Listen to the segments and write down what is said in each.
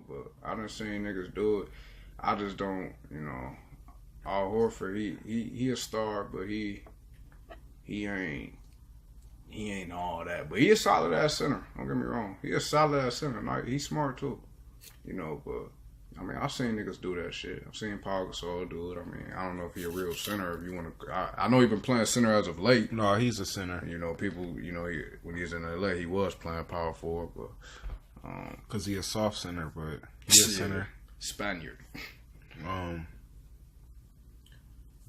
know. But I done seen niggas do it. I just don't, you know. Al Horford, he a star, but he ain't all that. But he a solid ass center. Don't get me wrong. He a solid ass center. Like, he's smart too, you know. But I mean, I've seen niggas do that shit. I've seen Paul Gasol do it. I mean, I don't know if he a real center. If you want to, I know he been playing center as of late. No, he's a center. You know, people, you know, when he was in LA, he was playing power forward, but because he a soft center, but he a center. Spaniard.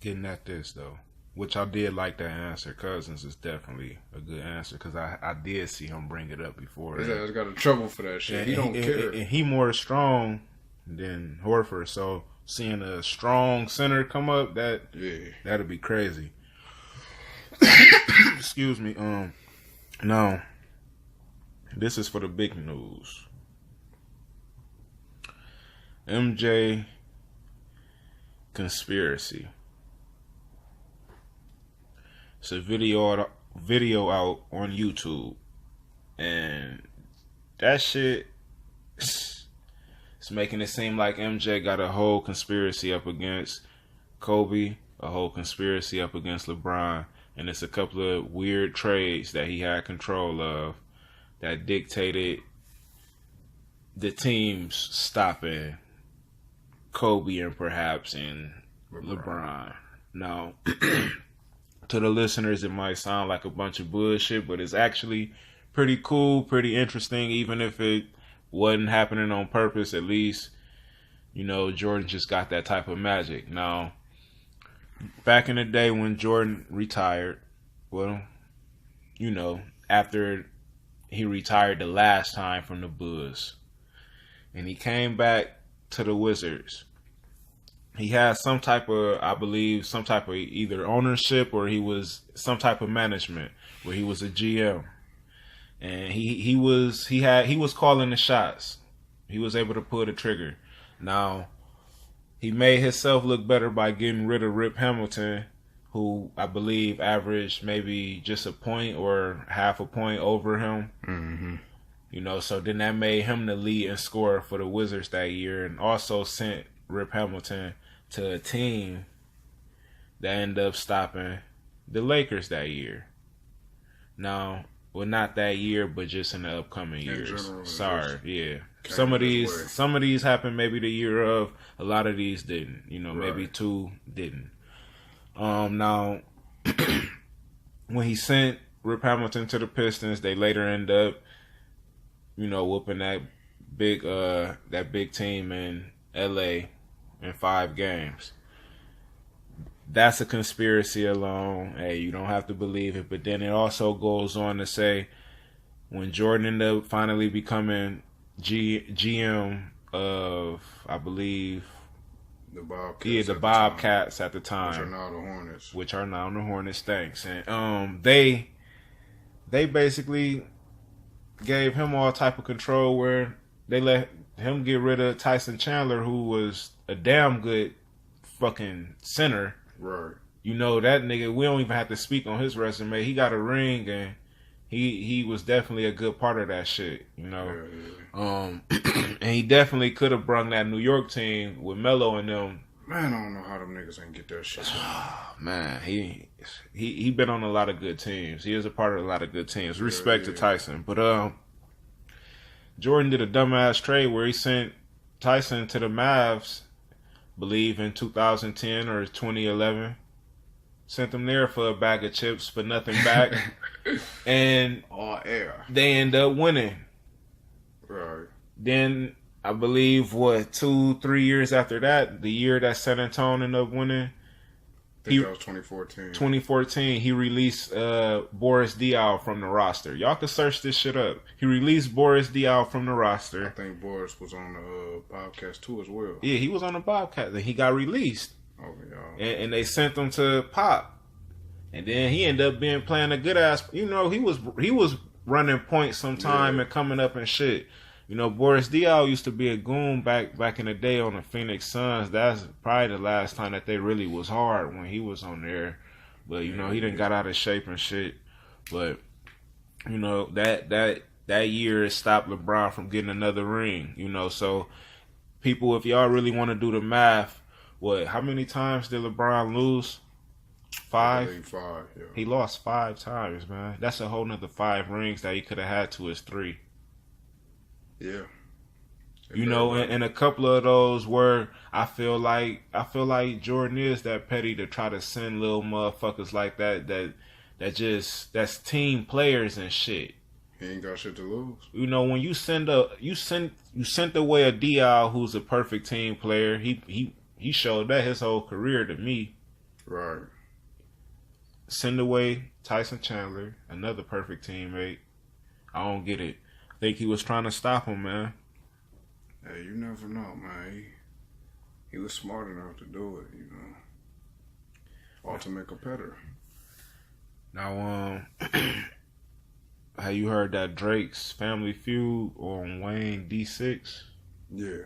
Getting at this though, which I did like that answer. Cousins is definitely a good answer because I did see him bring it up before. His ass got in trouble for that shit. He don't care. And he more strong than Horford, so seeing a strong center come up, that'd be crazy. Excuse me. Now, this is for the big news. MJ conspiracy. It's a video out on YouTube, and that shit is making it seem like MJ got a whole conspiracy up against Kobe, a whole conspiracy up against LeBron, and it's a couple of weird trades that he had control of that dictated the teams stopping Kobe and perhaps in LeBron. Now, to the listeners, it might sound like a bunch of bullshit, but it's actually pretty cool, pretty interesting. Even if it wasn't happening on purpose, at least, you know, Jordan just got that type of magic. Now, back in the day when Jordan retired, well, you know, after he retired the last time from the Bulls, and he came back to the Wizards, he had some type of, I believe, some type of either ownership or he was some type of management where he was a GM, and he was calling the shots. He was able to pull the trigger. Now, he made himself look better by getting rid of Rip Hamilton, who I believe averaged maybe just a point or half a point over him. Mm-hmm. You know, so then that made him the lead and scorer for the Wizards that year, and also sent Rip Hamilton to a team that ended up stopping the Lakers that year. Now, well, not that year, but just in the upcoming years. Sorry, yeah. Some of these happened maybe the year of. A lot of these didn't. You know, maybe two didn't. Now, when he sent Rip Hamilton to the Pistons, they later end up, you know, whooping that big team in LA in 5 games. That's a conspiracy alone. Hey, you don't have to believe it. But then it also goes on to say when Jordan ended up finally becoming GM of, I believe, the Bobcats. Yeah, the Bobcats at the time. Which are now the Hornets. Thanks. And they basically gave him all type of control where they let him get rid of Tyson Chandler, who was a damn good fucking center. Right. You know, that nigga, we don't even have to speak on his resume. He got a ring, and he was definitely a good part of that shit, you know. Yeah. And he definitely could have brung that New York team with Melo and them. Man, I don't know how them niggas ain't get that shit. Man, he been on a lot of good teams. He is a part of a lot of good teams. Respect to Tyson. But Jordan did a dumbass trade where he sent Tyson to the Mavs, believe in 2010 or 2011. Sent them there for a bag of chips, but nothing back. And all air. They end up winning. Right. Then I believe 2-3 years after that, the year that San Antonio ended up winning, I think that was 2014. 2014, he released Boris Diaw from the roster. Y'all can search this shit up. He released Boris Diaw from the roster. I think Boris was on the Bobcats too as well. Yeah, he was on the Bobcats, and he got released. Oh, yeah. And they sent him to Pop. And then he ended up playing a good ass. You know, he was running points sometime and coming up and shit. You know, Boris Diaw used to be a goon back in the day on the Phoenix Suns. That's probably the last time that they really was hard when he was on there. But you know, he done got out of shape and shit. But you know, that that year it stopped LeBron from getting another ring. You know, so people, if y'all really want to do the math, how many times did LeBron lose? 5? 5, yeah. He lost 5 times, man. That's a whole nother 5 rings that he could have had to his 3. Yeah. You know, and a couple of those were I feel like Jordan is that petty to try to send little motherfuckers like that's team players and shit. He ain't got shit to lose. You know, when you sent away a DL who's a perfect team player, he showed that his whole career to me. Right. Send away Tyson Chandler, another perfect teammate. I don't get it. I think he was trying to stop him, man. Hey, you never know, man. He was smart enough to do it, you know. Ultimate competitor. Now, have you heard that Drake's Family Feud on Wayne D6? Yeah.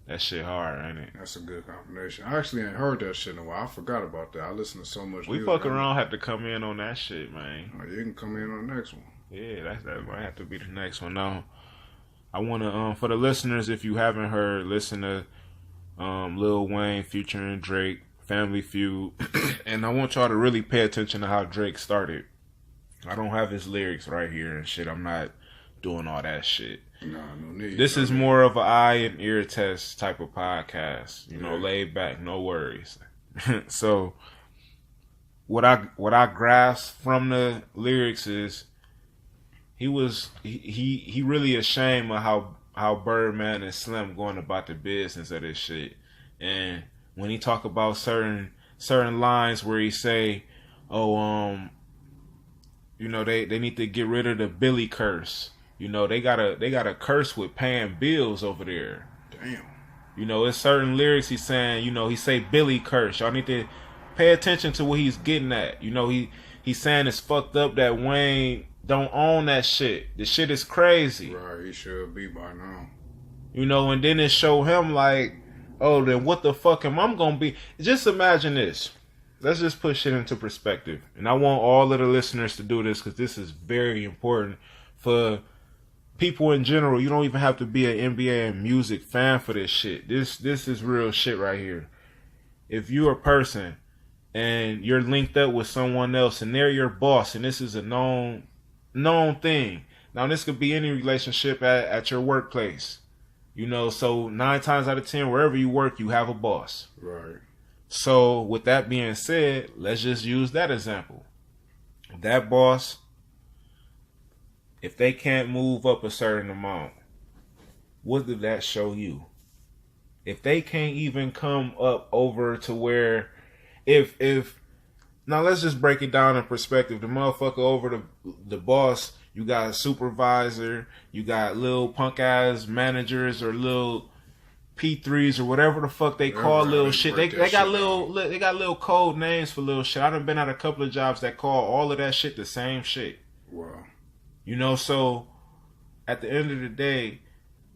That shit hard, ain't it? That's a good combination. I actually ain't heard that shit in a while. I forgot about that. I listen to so much we music. fuck around have to come in on that shit, man. Oh, you can come in on the next one. Yeah, that might have to be the next one. Now, I want to, for the listeners, if you haven't heard, listen to Lil Wayne featuring Drake, Family Feud. And I want y'all to really pay attention to how Drake started. I don't have his lyrics right here and shit. I'm not doing all that shit. Nah, no need. This is more of an eye and ear test type of podcast. You know, laid back, no worries. So, what I grasped from the lyrics is he really ashamed of how Birdman and Slim going about the business of this shit. And when he talk about certain lines where he say, you know, they need to get rid of the Billy curse. You know, they got a curse with paying bills over there. Damn. You know, it's certain lyrics he's saying, you know, he say Billy curse. Y'all need to pay attention to what he's getting at. You know, he's saying it's fucked up that Wayne don't own that shit. The shit is crazy. Right, he should be by now. You know, and then it show him like, oh, then what the fuck am I gonna be? Just imagine this. Let's just put shit into perspective. And I want all of the listeners to do this because this is very important for people in general. You don't even have to be an NBA and music fan for this shit. This is real shit right here. If you're a person and you're linked up with someone else and they're your boss and this is a known thing. Now this could be any relationship at your workplace. You know, so 9 times out of 10, wherever you work, you have a boss. Right. So with that being said, let's just use that example. That boss, if they can't move up a certain amount, what did that show you? If they can't even come up over to where, if now let's just break it down in perspective. The motherfucker over the boss, you got a supervisor, you got little punk ass managers or little P3s or whatever the fuck they call little shit. They got little code names for little shit. I done been at a couple of jobs that call all of that shit the same shit. Wow. You know, so at the end of the day,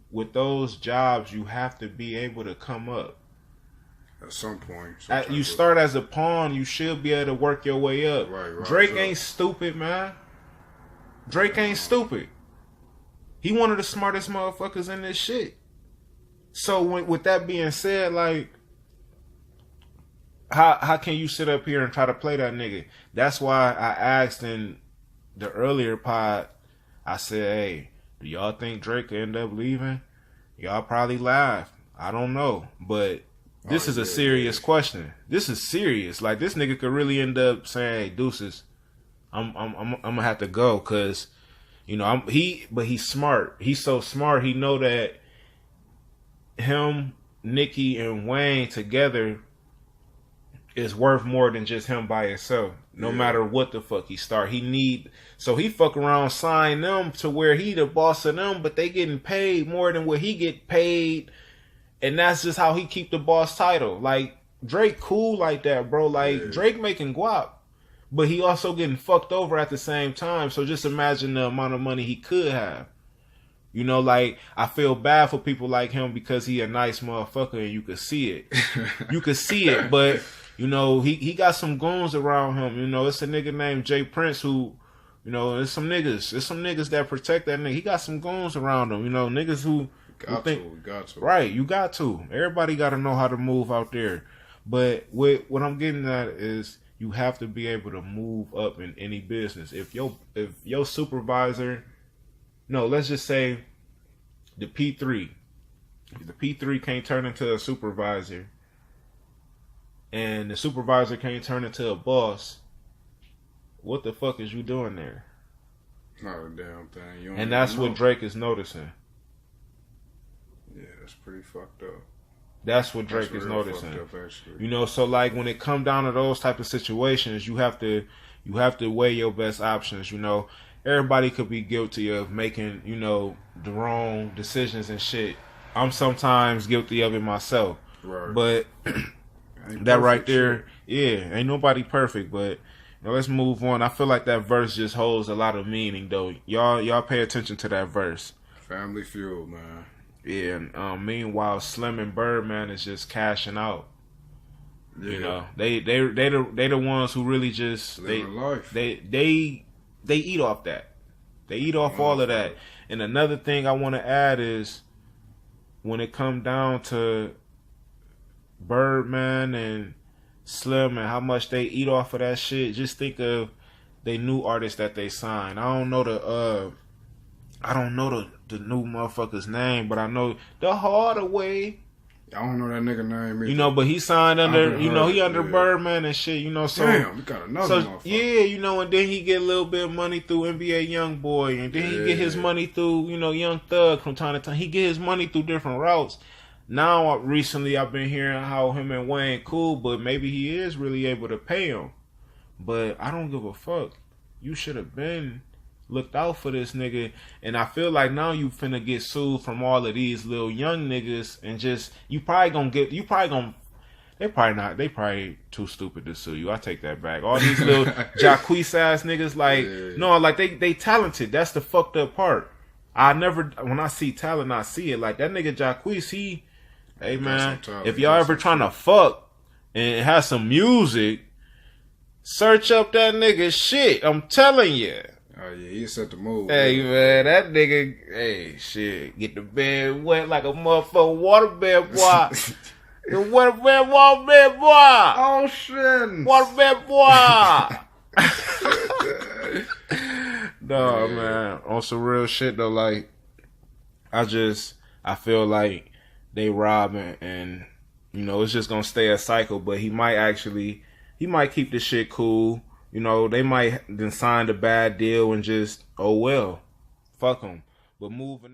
with those jobs, you have to be able to come up. At some point. You start as a pawn, you should be able to work your way up. Right, Drake ain't stupid, man. Drake ain't stupid. He one of the smartest motherfuckers in this shit. So with that being said, like, how can you sit up here and try to play that nigga? That's why I asked in the earlier pod, I said, hey, do y'all think Drake could end up leaving? Y'all probably laughed. I don't know. But this is a serious question. This is serious. Like, this nigga could really end up saying, hey, deuces, I'm gonna have to go, cause, you know, but he's smart. He's so smart, he know that him, Nicki, and Wayne together is worth more than just him by himself. No matter what the fuck he start, so he fuck around, sign them to where he the boss of them, but they getting paid more than what he get paid, and that's just how he keep the boss title. Like, Drake cool like that, bro. Like, Drake making guap, but he also getting fucked over at the same time. So just imagine the amount of money he could have. You know, like, I feel bad for people like him because he a nice motherfucker and you could see it. You could see it, but, you know, he got some goons around him. You know, it's a nigga named Jay Prince who You know, there's some niggas that protect that nigga. He got some goons around him. You know, niggas who got to. Right, you got to. Everybody got to know how to move out there. But what I'm getting at is you have to be able to move up in any business. If your supervisor, no, let's just say the P3. If the P3 can't turn into a supervisor, and the supervisor can't turn into a boss, what the fuck is you doing there? Not a damn thing. And that's what Drake is noticing. Yeah, that's pretty fucked up. That's what Drake is noticing. Up, you know, so like when it come down to those type of situations, you have to weigh your best options. You know, everybody could be guilty of making, you know, the wrong decisions and shit. I'm sometimes guilty of it myself. Right. But that right there, shit. Yeah, ain't nobody perfect. But you know, let's move on. I feel like that verse just holds a lot of meaning, though. Y'all pay attention to that verse. Family Fued, man. Yeah, and meanwhile, Slim and Birdman is just cashing out. Yeah. You know, they the ones who really just life. They eat off that. They eat off all of that. And another thing I want to add is when it come down to Birdman and Slim and how much they eat off of that shit, just think of they new artists that they signed. I don't know the new motherfucker's name, but I know the Hardaway. I don't know that nigga name either. You know, but he signed under, you know, he under Birdman and shit, you know, so. Damn, we got another motherfucker. Yeah, you know, and then he get a little bit of money through NBA Youngboy, and then he get his money through, you know, Young Thug from time to time. He get his money through different routes. Now, recently, I've been hearing how him and Wayne cool, but maybe he is really able to pay him. But I don't give a fuck. You should have been looked out for this nigga, and I feel like now you finna get sued from all of these little young niggas, and just they probably too stupid to sue you. I take that back. All these little Jacquees ass niggas, like no, like they talented. That's the fucked up part. When I see talent, I see it. Like that nigga Jacquees, hey man, if y'all ever trying to fuck and have some music, search up that nigga shit. I'm telling you. Oh yeah, he set the move. Hey man, that nigga, hey shit, get the bed wet like a motherfucking waterbed boy. The waterbed boy. Oh shit. Waterbed boy. No man, on some real shit though. Like, I feel like they robbing, and you know it's just gonna stay a cycle. But he might keep the shit cool. You know, they might then sign a bad deal and just, oh well, fuck them. But moving